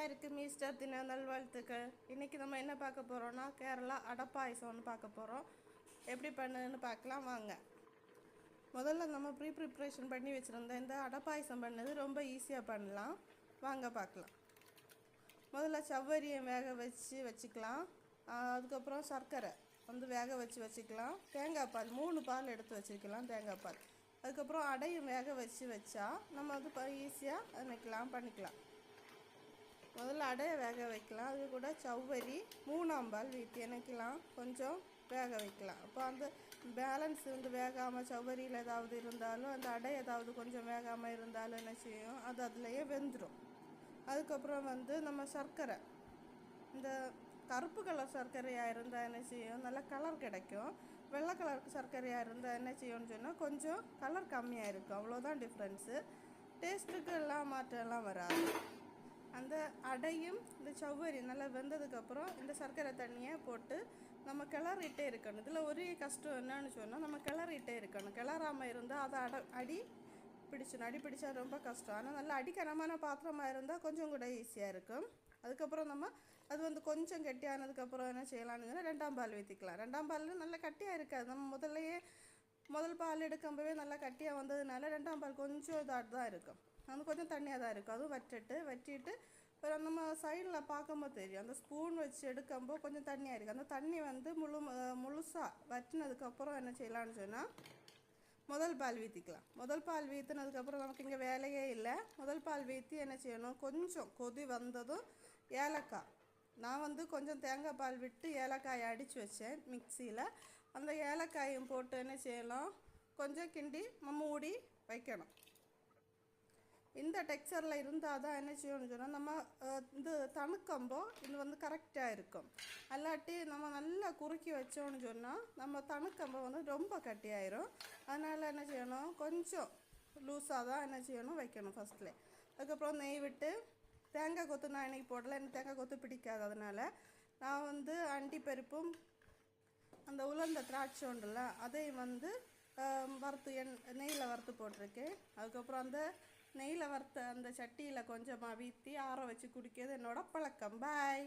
எல்லாருக்கும் ஈஸ்டர் தின நல்வாழ்த்துக்கள். இன்றைக்கி நம்ம என்ன பார்க்க போகிறோன்னா கேரளா அடை பாயசம்னு பார்க்க போகிறோம். எப்படி பண்ணுன்னு பார்க்கலாம் வாங்க. முதல்ல நம்ம ப்ரிப்ரேஷன் பண்ணி வச்சுருந்தோம். இந்த அடை பாயசம் பண்ணது ரொம்ப ஈஸியாக பண்ணலாம். வாங்க பார்க்கலாம். முதல்ல சவ்வரியை வேக வச்சுக்கலாம். அதுக்கப்புறம் சர்க்கரை வந்து வேக வச்சுக்கலாம். தேங்காய் பால் 3 பால் எடுத்து வச்சுக்கலாம். தேங்காய் பால். அதுக்கப்புறம் அடையும் வேக வச்சா நம்ம வந்து ஈஸியாக பண்ணிக்கலாம். முதல்ல அடையை வேக வைக்கலாம். அது கூட சவ்வரி 3ஆம் பால் வீட்டி இணைக்கலாம். கொஞ்சம் வேக வைக்கலாம். அப்போ அந்த பேலன்ஸ் வந்து வேகாமல் சவ்வரியில் ஏதாவது இருந்தாலும் அந்த அடை ஏதாவது கொஞ்சம் வேகாமல் இருந்தாலும் என்ன செய்யும், அது அதுலேயே வெந்துடும். அதுக்கப்புறம் வந்து நம்ம சர்க்கரை, இந்த கருப்பு கலர் சர்க்கரையாக இருந்தால் என்ன செய்யும், நல்ல கலர் கிடைக்கும். வெள்ளை கலர் சர்க்கரையாக இருந்தால் என்ன செய்யும்னு சொன்னால் கொஞ்சம் கலர் கம்மியாக இருக்கும். அவ்வளோதான் டிஃப்ரென்ஸு. டேஸ்ட்டுக்கு எல்லாம் மாற்றம்லாம் வராது. அந்த அடையும் இந்த சவ்வரி நல்லா வெந்ததுக்கப்புறம் இந்த சர்க்கரை தண்ணியை போட்டு நம்ம கிளறிட்டே இருக்கணும். இதில் ஒரே கஷ்டம் என்னன்னு சொன்னால் நம்ம கிளறிட்டே இருக்கணும். கிளறாமல் இருந்தால் அதை அடி பிடிச்சா ரொம்ப கஷ்டம். ஆனால் நல்லா அடிக்கனமான பாத்திரமாக இருந்தால் கொஞ்சம் கூட ஈஸியாக இருக்கும். அதுக்கப்புறம் நம்ம அது வந்து கொஞ்சம் கெட்டியானதுக்கப்புறம் என்ன செய்யலாம்னு 2ஆம் பால் ஊற்றிக்கலாம். 2ஆம் பால் நல்லா கட்டியாக இருக்காது. நம்ம முதல் பால் எடுக்கும்போதே நல்லா கட்டியாக வந்ததுனால 2ஆம் பால் கொஞ்சம் இதாக தான் இருக்கும். அது கொஞ்சம் தண்ணியாக தான் இருக்கும். அதுவும் வற்றிட்டு நம்ம சைடில் பார்க்கும்போது தெரியும். அந்த ஸ்பூன் வச்சு எடுக்கும்போது கொஞ்சம் தண்ணியாக இருக்குது. அந்த தண்ணி வந்து முழுசாக வற்றினதுக்கப்புறம் என்ன செய்யலான்னு சொன்னால் முதல் பால் ஊற்றிக்கலாம். முதல் பால் ஊற்றினதுக்கப்புறம் நமக்கு இங்கே வேலையே இல்லை. முதல் பால் ஊற்றி என்ன செய்யணும், கொஞ்சம் கொதி வந்ததும் ஏலக்காய், நான் வந்து கொஞ்சம் தேங்காய் பால் விட்டு ஏலக்காயை அடித்து வச்சேன் மிக்சியில். அந்த ஏலக்காயும் போட்டு என்ன செய்யலாம், கொஞ்சம் கிண்டி மூடி வைக்கணும். இந்த டெக்ஸ்சரில் இருந்தால் தான் என்ன செய்யணும்னு சொன்னால் நம்ம இது தணுக்கம்போ இது வந்து கரெக்டாக இருக்கும். அல்லாட்டி நம்ம நல்லா குறுக்கி வச்சோன்னு சொன்னால் நம்ம தணுக்கம்போ வந்து ரொம்ப கட்டியாயிரும். அதனால் என்ன செய்யணும், கொஞ்சம் லூஸாக தான் என்ன செய்யணும் வைக்கணும் ஃபஸ்ட்டில். அதுக்கப்புறம் நெய் விட்டு தேங்காய் கொத்து நான் இன்றைக்கி போடலை. எனக்கு தேங்காய் கொத்து பிடிக்காது. அதனால் நான் வந்து அண்டிப்பருப்பும் அந்த உலர்ந்த திராட்சை உண்டுல்ல அதையும் வந்து நெய்யில் வறுத்து போட்டிருக்கேன். அதுக்கப்புறம் அந்த நெய்யில் வறுத்த அந்த சட்டியில் கொஞ்சமாக ஊற்றி ஆற வச்சு குடிக்கிறது என்னோடய பழக்கம். பாய்.